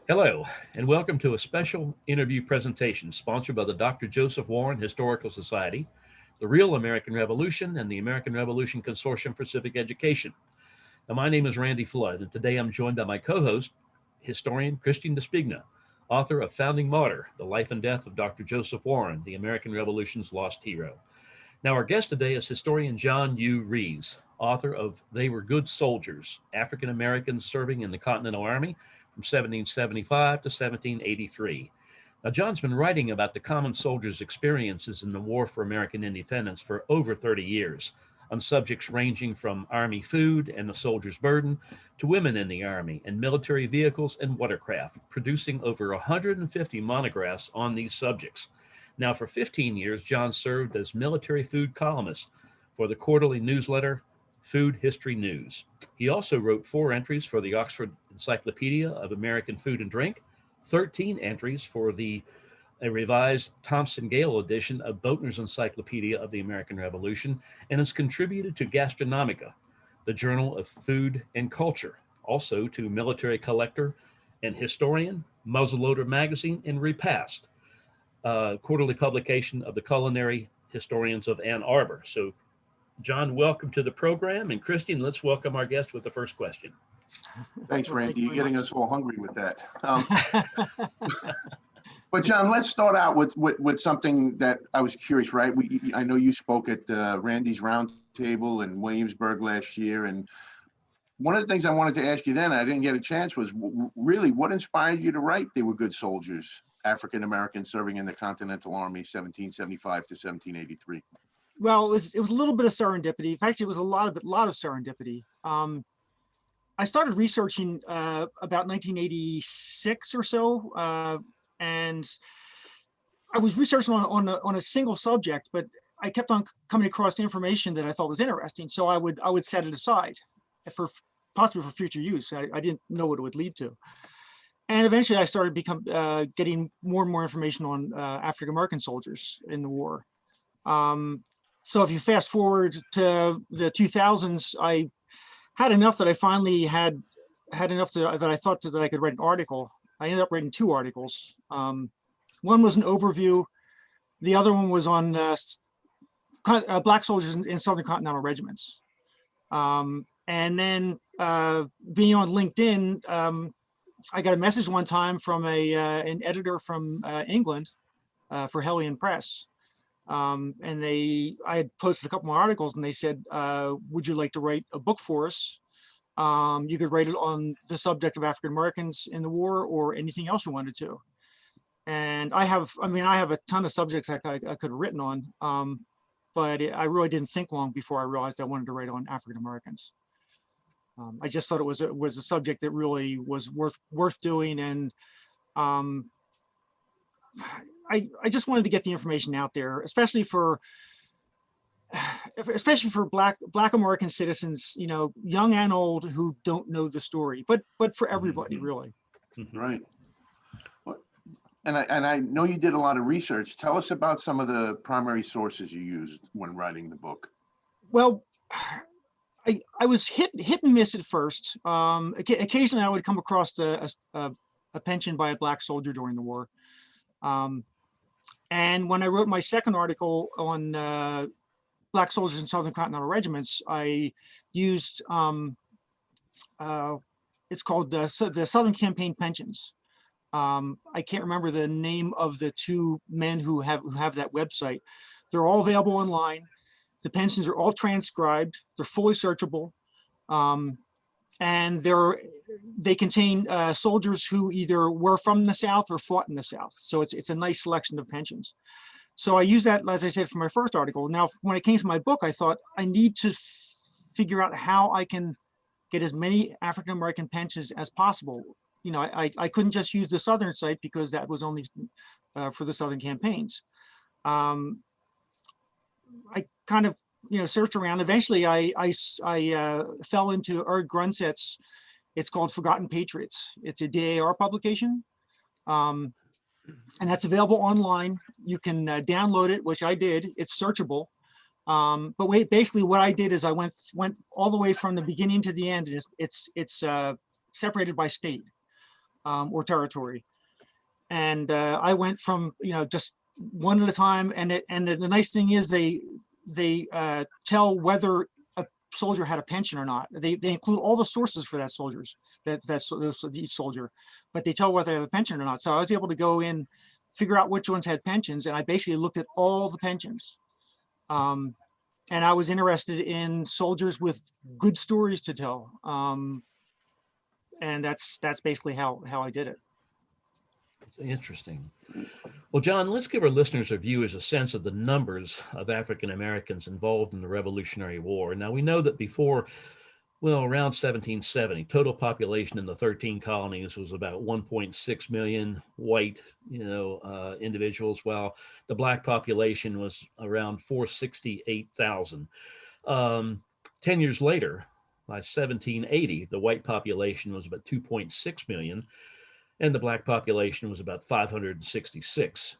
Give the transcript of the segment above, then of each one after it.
Hello, and welcome to a special interview presentation sponsored by the Dr. Joseph Warren Historical Society, the Real American Revolution, and the American Revolution Consortium for Civic Education. Now, my name is Randy Flood, and today I'm joined by my co-host, historian Christian Despigna, author of Founding Martyr, The Life and Death of Dr. Joseph Warren, the American Revolution's Lost Hero. Now, our guest today is historian John U. Rees, author of They Were Good Soldiers, African Americans Serving in the Continental Army from 1775 to 1783. Now, John's been writing about the common soldier's experiences in the War for American Independence for over 30 years, on subjects ranging from Army food and the soldier's burden to women in the Army and military vehicles and watercraft, producing over 150 monographs on these subjects. Now, for 15 years, John served as military food columnist for the quarterly newsletter Food History News. He also wrote 4 entries for the Oxford Encyclopedia of American Food and Drink, 13 entries for the a revised Thomson Gale edition of Boatner's Encyclopedia of the American Revolution, and has contributed to Gastronomica, the Journal of Food and Culture, also to Military Collector and Historian, Muzzleloader Magazine, and Repast, quarterly publication of the Culinary Historians of Ann Arbor. So, John, welcome to the program. And Christian, let's welcome our guest with the first question. Thanks, Randy. You're getting us all hungry with that. But John, let's start out with something that I was curious, right? I know you spoke at Randy's Roundtable in Williamsburg last year. And one of the things I wanted to ask you then, I didn't get a chance, was really what inspired you to write They Were Good Soldiers, African Americans Serving in the Continental Army, 1775 to 1783? Well, it was a little bit of serendipity. In fact, it was a lot of serendipity. I started researching about 1986 or so, and I was researching on a single subject, but I kept on coming across information that I thought was interesting. So I would set it aside for possibly for future use. I didn't know what it would lead to. And eventually I started getting more and more information on African American soldiers in the war. So if you fast forward to the 2000s, I had enough that I finally had enough that I thought that I could write an article. I ended up writing 2 articles. One was an overview. The other one was on Black soldiers in Southern Continental regiments. And then being on LinkedIn, I got a message one time from an editor from England for Hellion Press. And I had posted a couple more articles, and they said, would you like to write a book for us? You could write it on the subject of African Americans in the war or anything else you wanted to. And I have a ton of subjects I could have written on, but I really didn't think long before I realized I wanted to write on African Americans. I just thought it was a subject that really was worth doing, and I just wanted to get the information out there, especially for Black American citizens, young and old, who don't know the story, but for everybody, really. Right. And I know you did a lot of research. Tell us about some of the primary sources you used when writing the book. Well, I was hit and miss at first. Occasionally I would come across a pension by a Black soldier during the war. And when I wrote my second article on Black soldiers in Southern Continental regiments, I used, it's called the Southern Campaign Pensions. I can't remember the name of the 2 men who have that website. They're all available online. The pensions are all transcribed. They're fully searchable. And they contain soldiers who either were from the South or fought in the South. So it's a nice selection of pensions. So I used that, as I said, for my first article. Now, when it came to my book, I thought I need to figure out how I can get as many African American pensions as possible. I couldn't just use the Southern site because that was only for the Southern campaigns. I kind of searched around. Eventually, I fell into Erg Grunset's. It's called Forgotten Patriots. It's a DAR publication, and that's available online. You can download it, which I did. It's searchable. But basically, what I did is I went all the way from the beginning to the end, and it's separated by state. or territory. And I went from, just one at a time. And the nice thing is they tell whether a soldier had a pension or not. They include all the sources for that each soldier, but they tell whether they have a pension or not. So I was able to go in, figure out which ones had pensions, and I basically looked at all the pensions. And I was interested in soldiers with good stories to tell. And that's basically how I did it. Interesting. Well, John, let's give our listeners or viewers a sense of the numbers of African Americans involved in the Revolutionary War. Now, we know that before, around 1770, total population in the 13 colonies was about 1.6 million white, individuals, while the black population was around 468,000. 10 years later, by 1780, the white population was about 2.6 million, and the black population was about 566,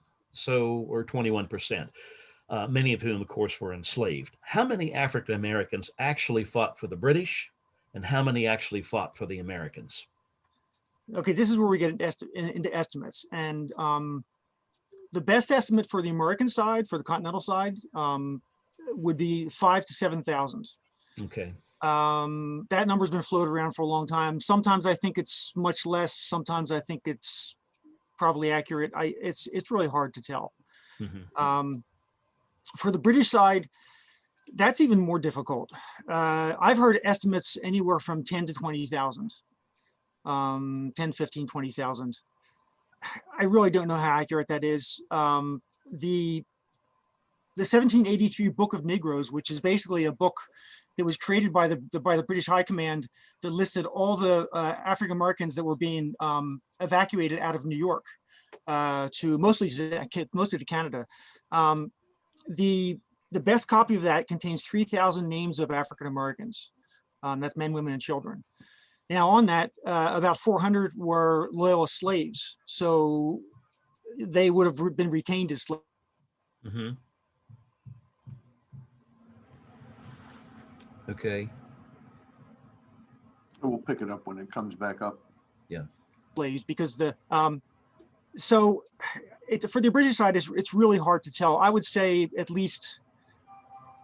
or 21%, many of whom, of course, were enslaved. How many African Americans actually fought for the British, and how many actually fought for the Americans? Okay, this is where we get into estimates. And the best estimate for the American side, for the Continental side, would be 5,000 to 7,000. Okay. That number's been floated around for a long time. Sometimes I think it's much less. Sometimes I think it's probably accurate. It's really hard to tell. Mm-hmm. For the British side, that's even more difficult. I've heard estimates anywhere from 10 to 20,000, 10, 15, 20,000. I really don't know how accurate that is. The 1783 Book of Negroes, which is basically a book that was created by the British High Command that listed all the African Americans that were being evacuated out of New York to mostly to Canada. The best copy of that contains 3,000 names of African Americans. That's men, women, and children. Now, on that, about 400 were loyalist slaves, so they would have been retained as slaves. Mm-hmm. Okay. We'll pick it up when it comes back up. Yeah. Slaves, because for the British side, it's really hard to tell. I would say at least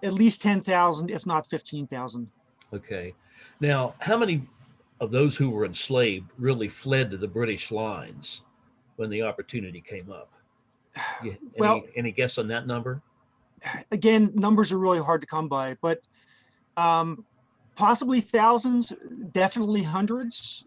10,000, if not 15,000. Okay. Now, how many of those who were enslaved really fled to the British lines when the opportunity came up? Any guess on that number? Again, numbers are really hard to come by, but possibly thousands, definitely hundreds.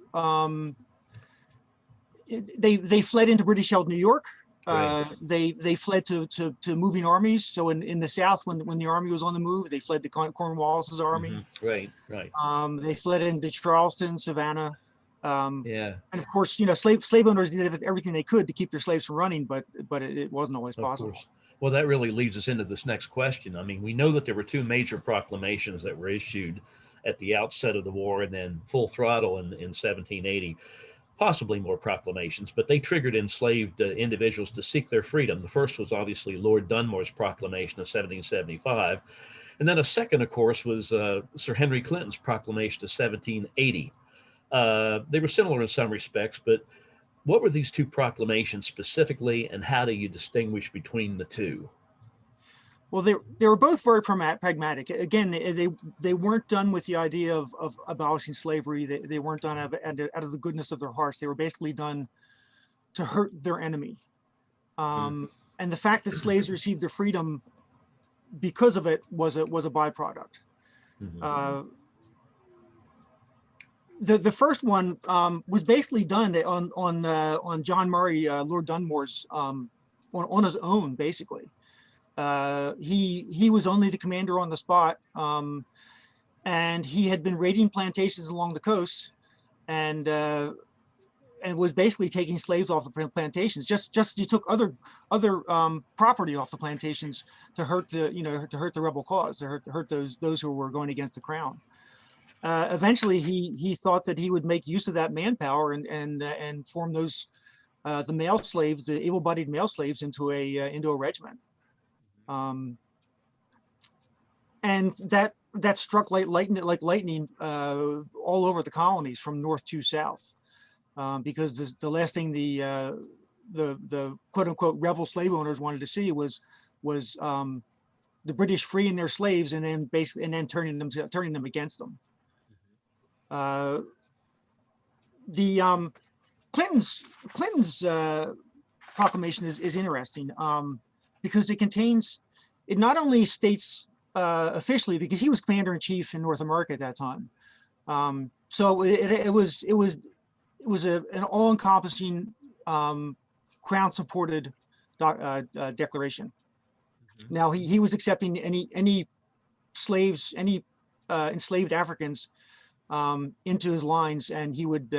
They fled into British-held New York. Right. They fled to moving armies. So in the South, when the army was on the move, they fled to Cornwallis's army. Mm-hmm. Right. They fled into Charleston, Savannah. Yeah. And of course, slave owners did everything they could to keep their slaves from running, but it wasn't always possible. Course. Well, that really leads us into this next question. I mean, we know that there were two major proclamations that were issued at the outset of the war and then full throttle in 1780. Possibly more proclamations, but they triggered enslaved individuals to seek their freedom. The first was obviously Lord Dunmore's proclamation of 1775. And then a second, of course, was Sir Henry Clinton's proclamation of 1780. They were similar in some respects, but what were these two proclamations specifically, and how do you distinguish between the two? Well, they were both very pragmatic. Again, they weren't done with the idea of abolishing slavery. They weren't done out of the goodness of their hearts. They were basically done to hurt their enemy. And the fact that slaves received their freedom because of it was a byproduct. Mm-hmm. The first one was basically done on John Murray, Lord Dunmore's on his own, basically. He was only the commander on the spot, and he had been raiding plantations along the coast, and was basically taking slaves off the plantations. Just as he took other property off the plantations to hurt the rebel cause, to hurt those who were going against the crown. Eventually, he thought that he would make use of that manpower and form those the male slaves, the able-bodied male slaves, into a regiment. And that struck like lightning all over the colonies from north to south. because the last thing the quote unquote rebel slave owners wanted to see was the British freeing their slaves and then turning them against them. The Clinton's proclamation is interesting because it not only states officially, because he was commander in chief in North America at that time. So it was an all-encompassing Crown supported declaration. Now he was accepting any slaves, any enslaved Africans into his lines, and he would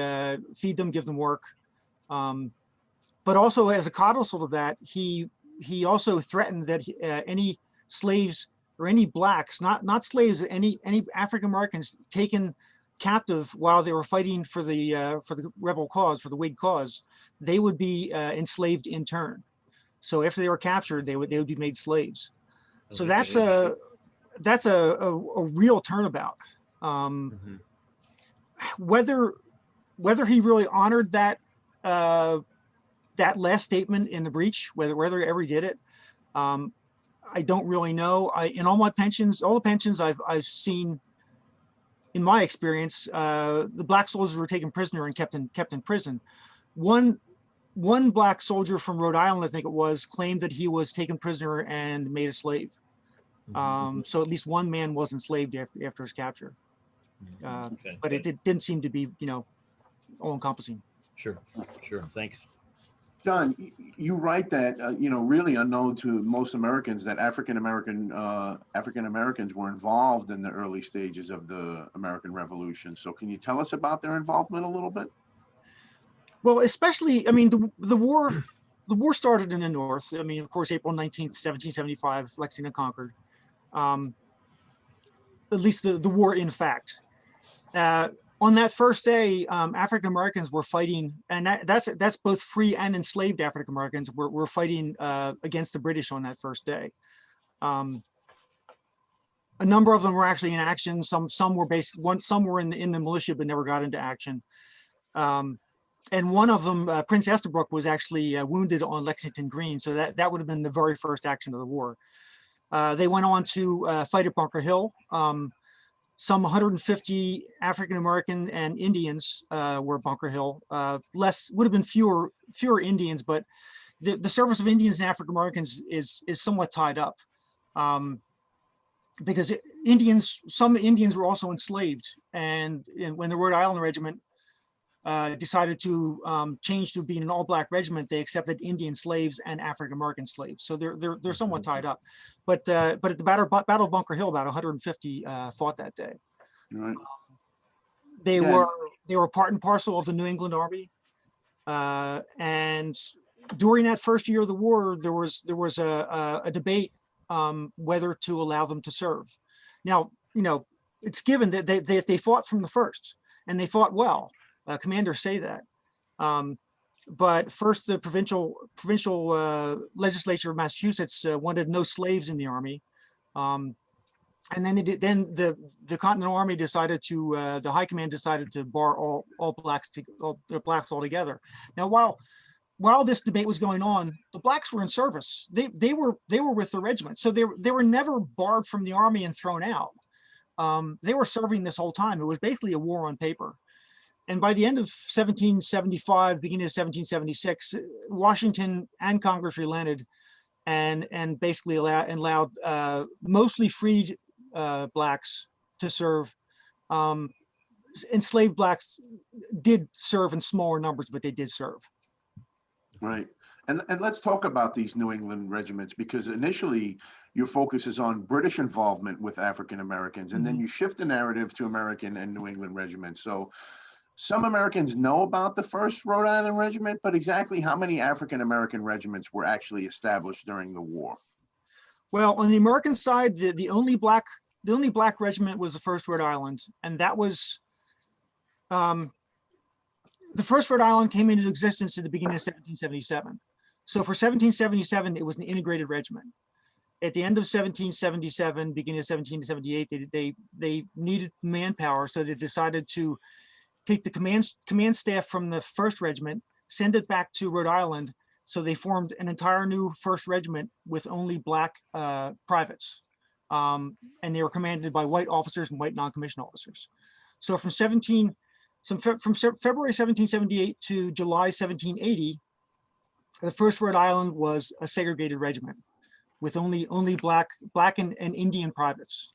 feed them, give them work. But also as a codicil to that, he also threatened that any slaves or any blacks, not slaves, any African Americans taken captive while they were fighting for the rebel cause, for the Whig cause, they would be enslaved in turn. So after they were captured, they would be made slaves. So that's a real turnabout. Whether he really honored that that last statement in the breach, whether he ever did it, I don't really know. In all my pensions, all the pensions I've seen, in my experience, the black soldiers were taken prisoner and kept in prison. One black soldier from Rhode Island, I think it was, claimed that he was taken prisoner and made a slave. So at least one man was enslaved after his capture. But it didn't seem to be, all encompassing. Sure. Thanks. John, you write that, really unknown to most Americans, that African Americans were involved in the early stages of the American Revolution. So can you tell us about their involvement a little bit? Well, especially, I mean, the war started in the North. I mean, of course, April 19th, 1775, Lexington conquered. At least the war, in fact. On that first day, African Americans were fighting, and that's both free and enslaved African Americans were fighting against the British on that first day. A number of them were actually in action. Some were in the militia but never got into action. And one of them, Prince Estabrook, was actually wounded on Lexington Green. So that would have been the very first action of the war. They went on to fight at Bunker Hill. Some 150 African-American and Indians were at Bunker Hill. Would have been fewer Indians, but the service of Indians and African-Americans is somewhat tied up. Because some Indians were also enslaved. And when the Rhode Island Regiment decided to change to being an all-black regiment, they accepted Indian slaves and African-American slaves. So they're somewhat tied up. But at the Battle of Bunker Hill, about 150 fought that day. Right. They were part and parcel of the New England Army. And during that first year of the war, there was a debate whether to allow them to serve. Now, it's given that they fought from the first, and they fought well. Commanders say that. But first, the provincial legislature of Massachusetts wanted no slaves in the army, and then the Continental Army decided to the High Command decided to bar all blacks altogether. Now, while this debate was going on, the blacks were in service. They were with the regiment, so they were never barred from the army and thrown out. They were serving this whole time. It was basically a war on paper. And by the end of 1775, beginning of 1776, Washington and Congress relented and basically allowed mostly freed blacks to serve. Enslaved blacks did serve in smaller numbers, but they did serve. Right. And let's talk about these New England regiments, because initially your focus is on British involvement with African Americans, and then you shift the narrative to American and New England regiments. So some Americans know about the first Rhode Island Regiment, but exactly how many African American regiments were actually established during the war? Well, on the American side, the only black regiment was the first Rhode Island, and that was the first Rhode Island came into existence at the beginning of 1777. So for 1777, it was an integrated regiment. At the end of 1777, beginning of 1778, they needed manpower, so they decided to take the command staff from the 1st Regiment, send it back to Rhode Island. So they formed an entire new 1st Regiment with only black privates. And they were commanded by white officers and white non-commissioned officers. So from February 1778 to July 1780, the 1st Rhode Island was a segregated regiment with only black and Indian privates,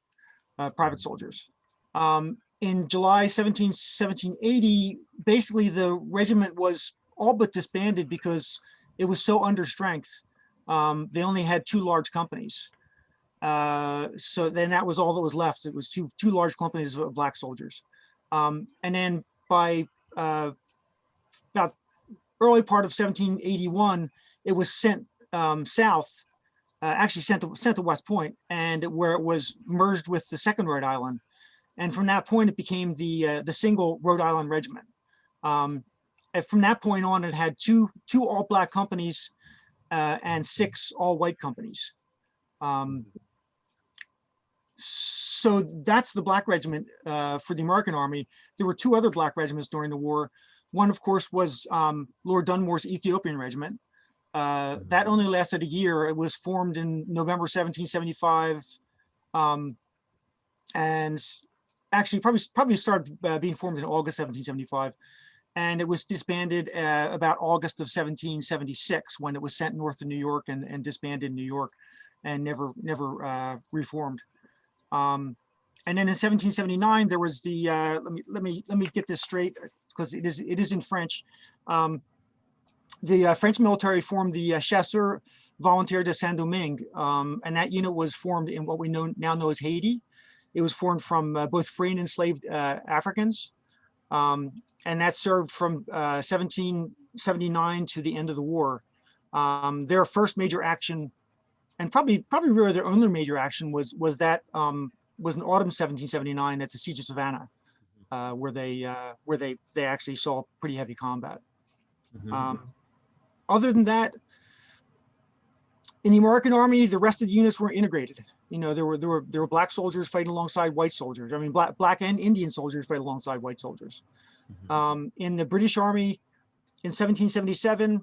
private soldiers. In July 1780, basically the regiment was all but disbanded because it was so under strength. They only had 2 large companies. So then that was all that was left. It was two large companies of black soldiers. And then by about early part of 1781, it was sent south, actually sent to West Point, and where it was merged with the 2nd Rhode Island. And from that point, it became the single Rhode Island regiment. And from that point on, it had two all black companies and 6 all white companies. So that's the black regiment for the American Army. There were 2 other black regiments during the war. One, of course, was Lord Dunmore's Ethiopian Regiment. That only lasted a year. It was formed in November 1775, and actually probably started being formed in August 1775. And it was disbanded about August of 1776 when it was sent north to New York and disbanded in New York and never reformed. And then in 1779, there was the let me get this straight because it is in French. The French military formed the Chasseurs Volontaires de Saint-Domingue, and that unit was formed in what we now know as Haiti. It was formed from both free and enslaved Africans, and that served from 1779 to the end of the war. Their first major action, and probably really their only major action, was in autumn 1779 at the Siege of Savannah, where they actually saw pretty heavy combat. Other than that, in the American Army, the rest of the units were integrated. You know, there were black soldiers fighting alongside white soldiers. I mean, black and Indian soldiers fight alongside white soldiers. In the British Army, in 1777,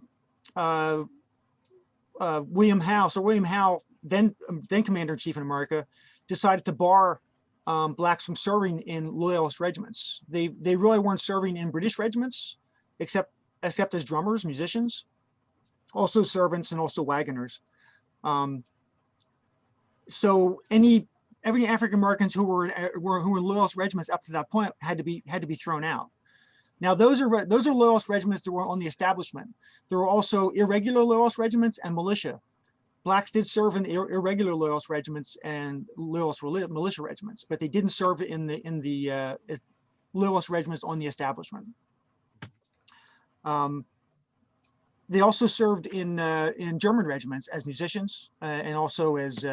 William Howe, then Commander-in-Chief in America, decided to bar blacks from serving in loyalist regiments. They really weren't serving in British regiments, except as drummers, musicians, also servants, and also wagoners. So every African Americans who were loyalist regiments up to that point had to be thrown out. Now those are loyalist regiments that were on the establishment. There were also irregular loyalist regiments and militia. Blacks did serve in irregular loyalist regiments and loyalist militia regiments, but they didn't serve in the loyalist regiments on the establishment. They also served in German regiments as musicians and also as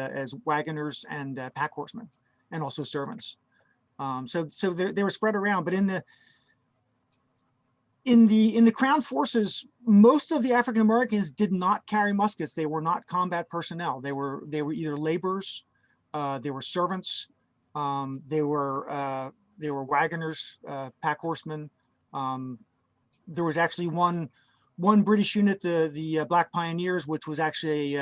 wagoners and pack horsemen, and also servants. So they were spread around. But in the Crown Forces, most of the African Americans did not carry muskets. They were not combat personnel. They were either laborers, they were servants, they were wagoners, pack horsemen. There was actually one British unit, the Black Pioneers, which was actually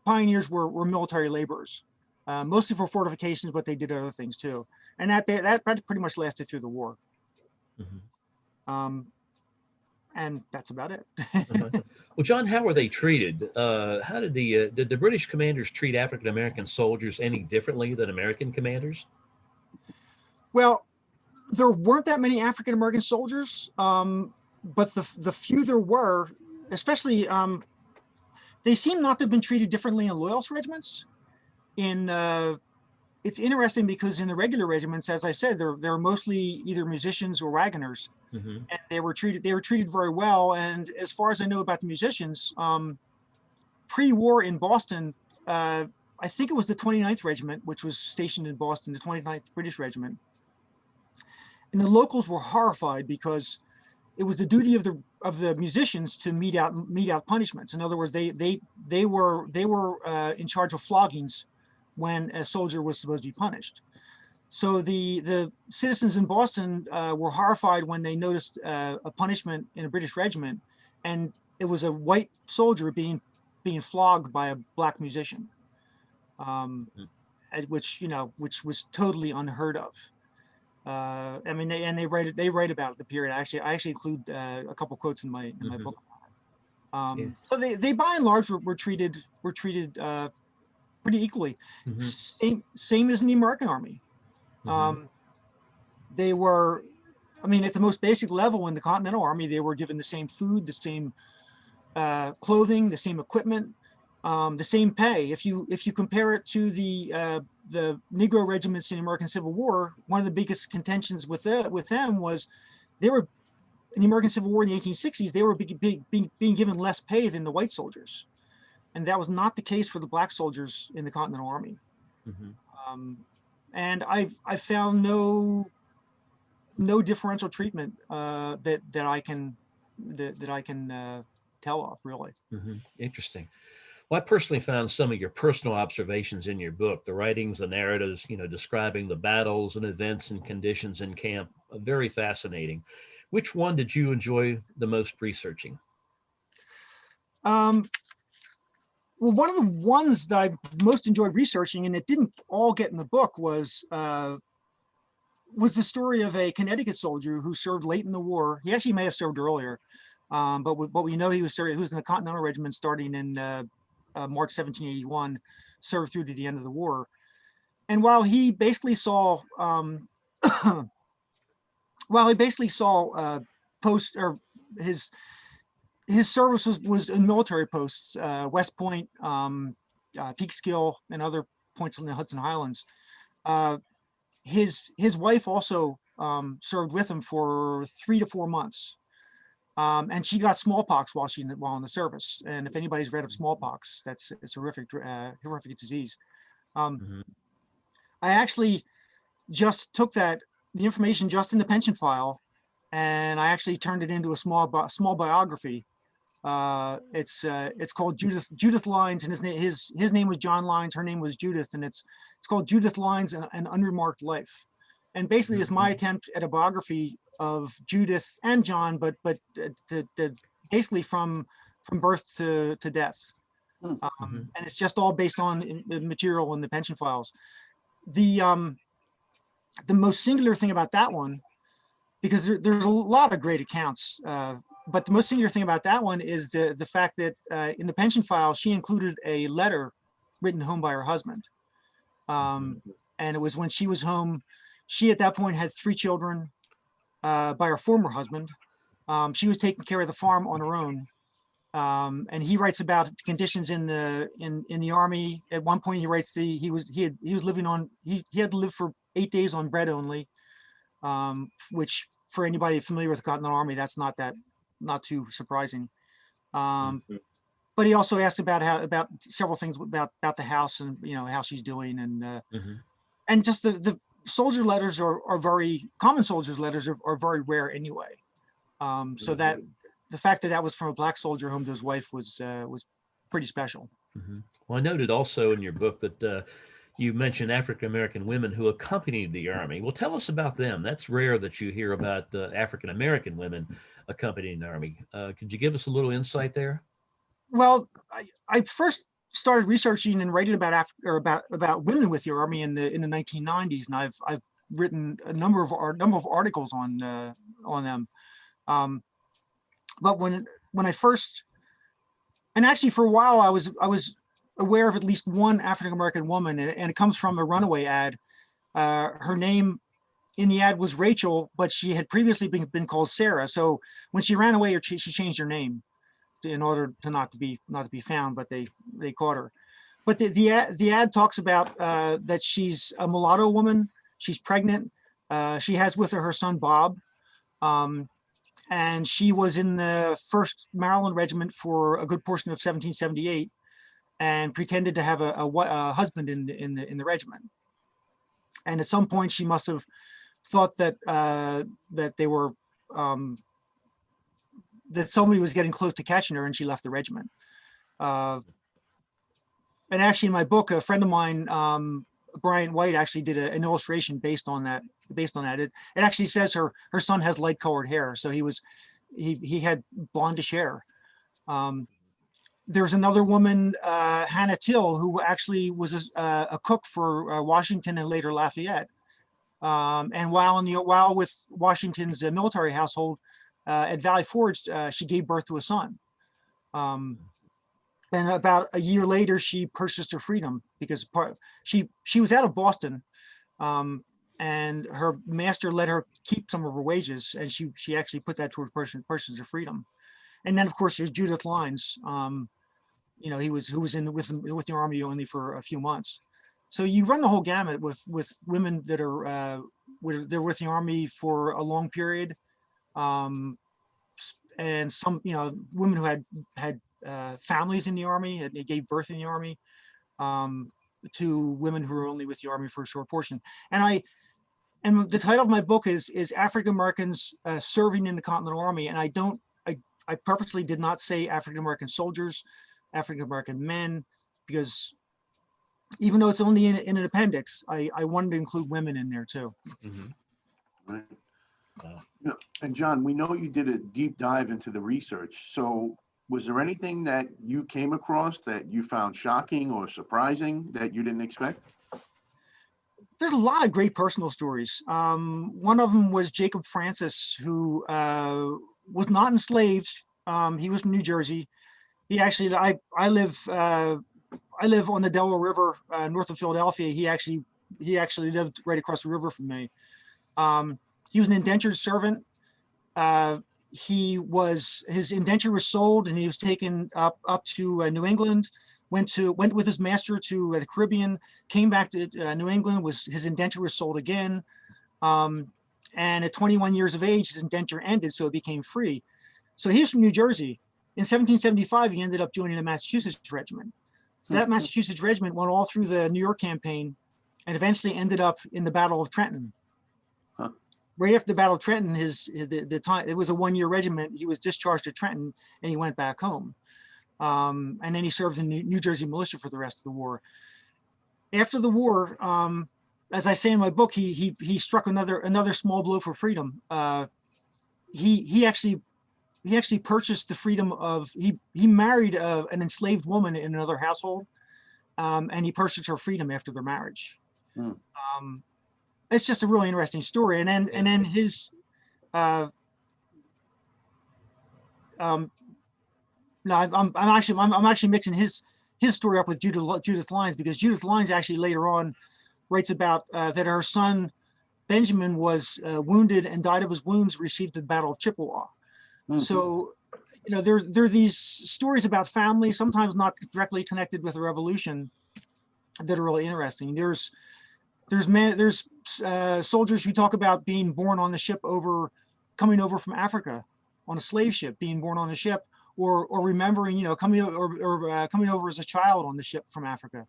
pioneers were military laborers, mostly for fortifications, but they did other things too. And that pretty much lasted through the war. And that's about it. Well, John, how were they treated? How did the British commanders treat African American soldiers any differently than American commanders? Well, there weren't that many African American soldiers, but the few there were, especially, they seem not to have been treated differently in loyalist regiments. It's interesting because in the regular regiments, as I said, they're mostly either musicians or wagoners, and they were treated very well. And as far as I know about the musicians, pre-war in Boston, I think it was the 29th Regiment, which was stationed in Boston, the 29th British Regiment. And the locals were horrified because it was the duty of the musicians to mete out punishments. In other words, they were in charge of floggings when a soldier was supposed to be punished. So the citizens in Boston were horrified when they noticed a punishment in a British regiment, and it was a white soldier being flogged by a black musician, Mhm. which was totally unheard of. I mean, they write about the period. I actually include a couple quotes in my Mhm. book. Yeah. So they by and large were treated pretty equally. Mhm. Same as in the American Army. Mhm. They were, I mean, at the most basic level in the Continental Army, they were given the same food, the same clothing, the same equipment, the same pay. If you compare it to the Negro regiments in the American Civil War, one of the biggest contentions with them was they were in the American Civil War in the 1860s. They were being given less pay than the white soldiers, and that was not the case for the black soldiers in the Continental Army. Mhm. Um, and I found no differential treatment that I can tell of, really. Mhm. Interesting. Well, I personally found some of your personal observations in your book, the writings, the narratives, describing the battles and events and conditions in camp, very fascinating. Which one did you enjoy the most researching? Um, well, one of the ones that I most enjoyed researching, and it didn't all get in the book, was the story of a Connecticut soldier who served late in the war. He actually may have served earlier, but we know he was in the Continental Regiment starting in March 1781, served through to the end of the war. And while he basically saw post or his service was in military posts, West Point, Peekskill, and other points in the Hudson Highlands. Uh, his wife also served with him for 3 to 4 months, and she got smallpox while in the service. And if anybody's read of smallpox, it's a horrific disease. Um, Mhm. I actually just took the information just in the pension file, and I actually turned it into a small biography. It's called Judith Lines, and his name was John Lines, her name was Judith, and it's called Judith Lines, an Unremarked Life. And basically, it's my attempt at a biography of Judith and John, but basically from birth to death. Mhm. And it's just all based on the material in the pension files. The most singular thing about that one, because there's a lot of great accounts, but the most singular thing about that one is the fact that in the pension file she included a letter written home by her husband, Mhm. and it was when she was home. She at that point had 3 children by her former husband. She was taking care of the farm on her own, and he writes about conditions in the army. At one point, he writes he was living on he had to live for 8 days on bread only, which for anybody familiar with the Continental Army, that's not too surprising. Um, Mhm. but he also asked about several things about the house, and how she's doing, Mhm. and just the soldier letters are very common. Soldiers letters are very rare anyway. So that the fact that that was from a black soldier home to his wife was pretty special. Mhm. Well, I noted also in your book that you mentioned African American women who accompanied the army. Well, tell us about them. That's rare that you hear about African American women accompanying the army. Could you give us a little insight there? Well, I first started researching and writing about women with the army in the 1990s, and I've written a number of articles on them. Um, but when I first, and actually for a while, I was aware of at least one African American woman, and it comes from a runaway ad. Her name in the ad was Rachel, but she had previously been called Sarah. So when she ran away, she changed her name in order to not to be found, but they caught her. But the ad talks about that she's a mulatto woman. She's pregnant. She has with her son Bob, um, and she was in the First Maryland Regiment for a good portion of 1778, and pretended to have a husband in the regiment. And at some point, she must have thought that they were um, that somebody was getting close to catching her, and she left the regiment. Uh, and actually, in my book, a friend of mine Bryant White actually did an illustration based on that. It actually says her son has light colored hair, so he had blondish hair. There's another woman, Hannah Till, who actually was a cook for Washington and later Lafayette. And while with Washington's military household at Valley Forge, she gave birth to a son. And about a year later, she purchased her freedom because she was out of Boston, and her master let her keep some of her wages, and she actually put that towards purchasing her freedom. And then, of course, there's Judith Lines. Who was with the Army only for a few months. So you run the whole gamut with women that are they're with the Army for a long period, and some women who had families in the Army, and they gave birth in the Army, to women who were only with the Army for a short portion. And the title of my book is African Americans Serving in the Continental Army, and I purposely did not say African American soldiers, African American men, because even though it's only in an appendix, I wanted to include women in there too. Mm-hmm. Right. And John, we know you did a deep dive into the research. So was there anything that you came across that you found shocking or surprising that you didn't expect? There's a lot of great personal stories. One of them was Jacob Francis, who was not enslaved. He was from New Jersey. He actually, I live on the Delaware River, north of Philadelphia. He actually lived right across the river from me. He was an indentured servant. His indenture was sold, and he was taken up to New England. Went with his master to the Caribbean. Came back to New England. His indenture was sold again, and at 21 years of age, his indenture ended, so it became free. So he was from New Jersey. In 1775, he ended up joining the Massachusetts Regiment. So that Massachusetts Regiment went all through the New York campaign, and eventually ended up in the Battle of Trenton. Right after the Battle of Trenton, it was a one-year regiment. He was discharged at Trenton, and he went back home. And then he served in the New Jersey militia for the rest of the war. After the war, as I say in my book, he struck another small blow for freedom. He actually purchased the freedom of he married an enslaved woman in another household, and he purchased her freedom after their marriage. It's just a really interesting story. And then his no, I'm actually mixing his story up with Judith Lines, because Judith Lines actually later on writes about that her son Benjamin was wounded and died of his wounds received at the Battle of Chippewa. So, there are these stories about family, sometimes not directly connected with the Revolution, that are really interesting. There's soldiers who talk about being born on the ship coming over from Africa on a slave ship, being born on a ship, or remembering, coming over as a child on the ship from Africa.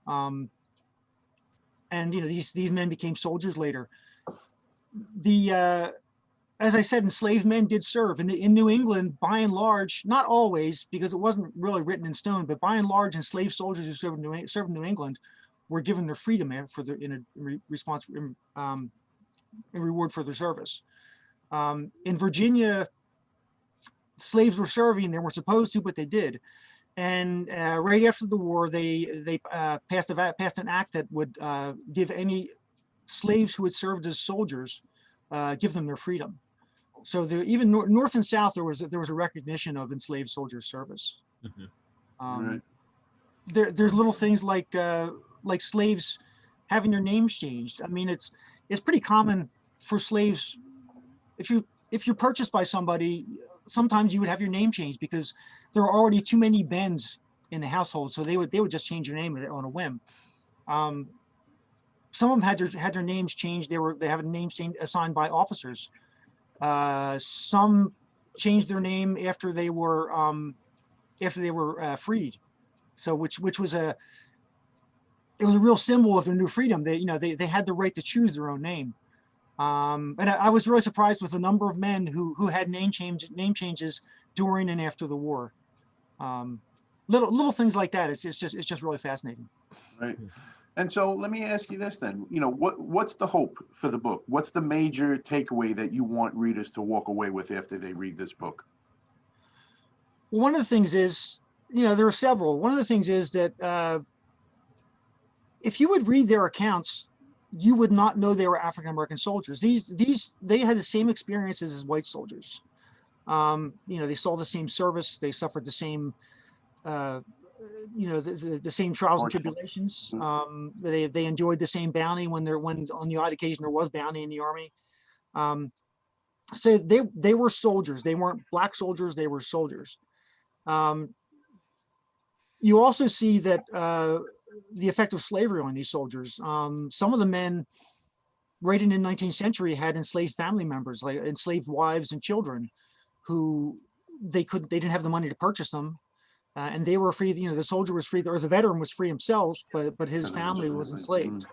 And these men became soldiers later. As I said, enslaved men did serve in New England, by and large, not always, because it wasn't really written in stone, but by and large, enslaved soldiers who served in New England were given their freedom in reward for their service. In Virginia, slaves were serving; they were supposed to, but they did. And right after the war, they passed an act that would give any slaves who had served as soldiers, give them their freedom. So even north and south, there was a recognition of enslaved soldiers' service. Right. There's little things like slaves having their names changed. I mean, it's pretty common for slaves. If you're purchased by somebody, sometimes you would have your name changed because there are already too many Bens in the household, so they would just change your name on a whim. Some of them had their names changed. They have a name change assigned by officers. Some changed their name after they were freed. So which was it was a real symbol of their new freedom. They had the right to choose their own name. And I was really surprised with the number of men who had name changes during and after the war. Little things like that. It's just really fascinating. Right. And so let me ask you this then, what's the hope for the book? What's the major takeaway that you want readers to walk away with after they read this book? Well, one of the things is, there are several. One of the things is that if you would read their accounts, you would not know they were African American soldiers. They had the same experiences as white soldiers. They saw the same service. They suffered the same, the same trials and tribulations. They enjoyed the same bounty when on the odd occasion there was bounty in the Army. So they were soldiers. They weren't black soldiers. They were soldiers. You also see that the effect of slavery on these soldiers. Some of the men right in the 19th century had enslaved family members, like enslaved wives and children, who they didn't have the money to purchase them, and they were free. The soldier was free, or the veteran was free himself, but his family was enslaved.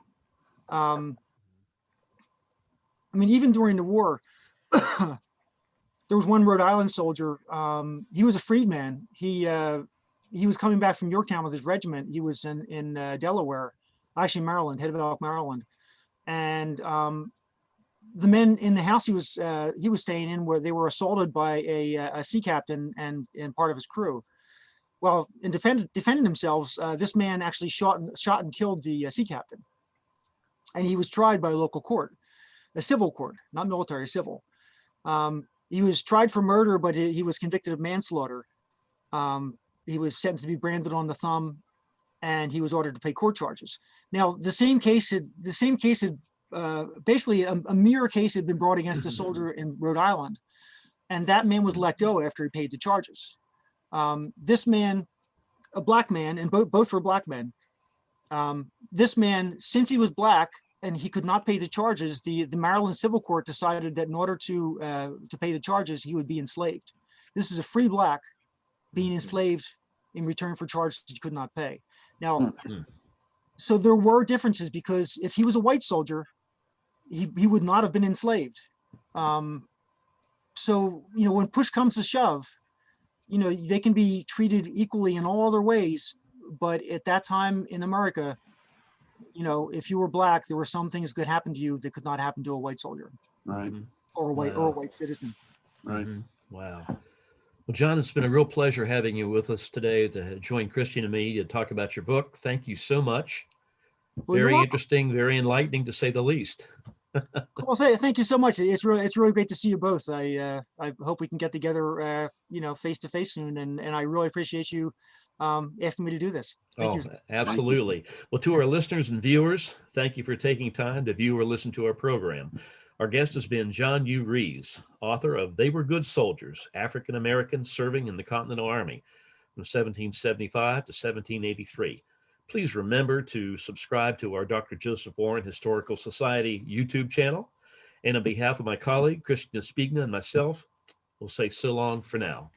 Even during the war, there was one Rhode Island soldier. He was a freedman. He was coming back from Yorktown with his regiment. He was in Delaware, actually Maryland, Hedville, Maryland, and the men in the house he was staying in, where they were assaulted by a sea captain and part of his crew. Well, in defending themselves, this man actually shot and killed the sea captain, and he was tried by a local court, a civil court, not military, civil. He was tried for murder, but he was convicted of manslaughter. He was sentenced to be branded on the thumb, and he was ordered to pay court charges. Now, the same case had basically a mirror case had been brought against a soldier in Rhode Island, and that man was let go after he paid the charges. This man, a black man, and both were black men. This man, since he was black and he could not pay the charges, the Maryland Civil Court decided that in order to pay the charges, he would be enslaved. This is a free black being enslaved in return for charges he could not pay. Now, so there were differences, because if he was a white soldier, he would not have been enslaved. So, when push comes to shove, they can be treated equally in all other ways. But at that time in America, if you were black, there were some things that happened to you that could not happen to a white soldier, Right. or a white citizen. Right. Wow. Well, John, it's been a real pleasure having you with us today to join Christian and me to talk about your book. Thank you so much. Well, very interesting, very enlightening, to say the least. Well, thank you so much. It's really great to see you both. I hope we can get together, face to face soon, and I really appreciate you asking me to do this. Thank you. Absolutely. Well, to our listeners and viewers, thank you for taking time to view or listen to our program. Our guest has been John U. Rees, author of They Were Good Soldiers, African Americans Serving in the Continental Army from 1775 to 1783. Please remember to subscribe to our Dr. Joseph Warren Historical Society YouTube channel. And on behalf of my colleague, Christian Espigna, and myself, we'll say so long for now.